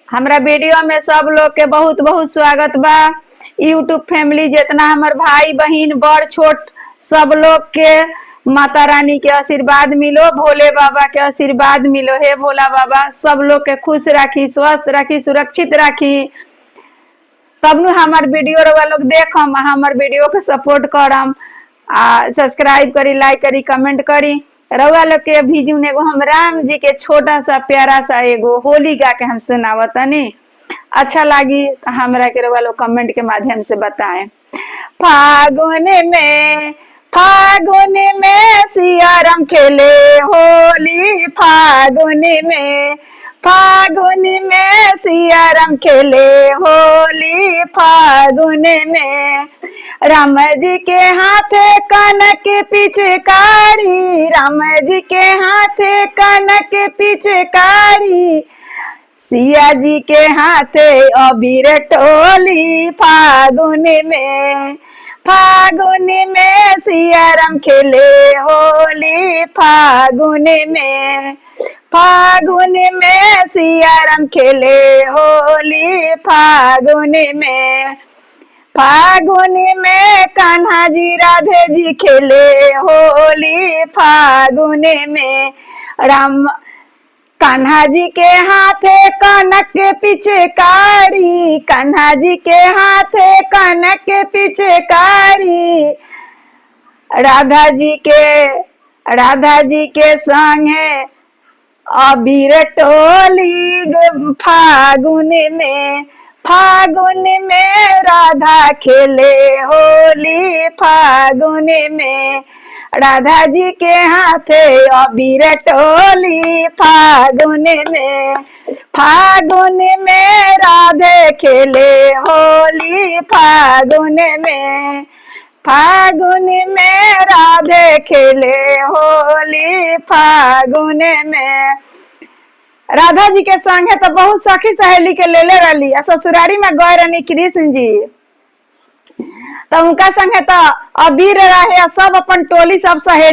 हमरा वीडियो में सब लोग के बहुत बहुत स्वागत बा। यूट्यूब फैमिली जितना हमार भाई बहन बड़ छोट सब लोग के माता रानी के आशीर्वाद मिलो, भोले बाबा के आशीर्वाद मिलो। हे भोला बाबा सब लोग के खुश राखी, स्वस्थ राखी, सुरक्षित राखी। तब नु हमार वीडियो रउआ लोग देखम, हमार वीडियो के सपोर्ट करम, सब्सक्राइब करी, लाइक करी, कमेंट करी। रउआ लोग के भेजून एगो हम राम जी के छोटा सा प्यारा सा एगो होली गा के हम सुनावतनी। अच्छा लागी तो हमरा के रउआ लोग कमेंट के माध्यम से बताएं। फागुन में सियाराम खेले होली, फागुन में सियाराम खेले होली, फागुन में राम जी के हाथे कनक पिचकारी, राम जी के हाथे कनक पिचकारी, सिया जी के हाथे अबीर टोली, फागुन में सियाराम खेले होली, फागुन में सियाराम खेले होली, फागुन में कान्हा जी राधे जी खेले होली, फागुन में राम कान्हा जी के हाथे कनक पिचकारी, कान्हा जी के हाथे कनक पिचकारी, राधा जी के संगे अबीर टोली, फागुन में राधा खेले होली, फागुन में राधा जी के हाथे अबीर टोली, फागुन में राधे खेले होली, फागुन में राधे खेले होली, फागुन में राधा जी के संग है तो बहुत सखी सहेली के ले रही। ससुरारी में गए रहनी कृष्ण जी, तो उनका संग है तो अबीर रहे सब अपन टोली सब सहेली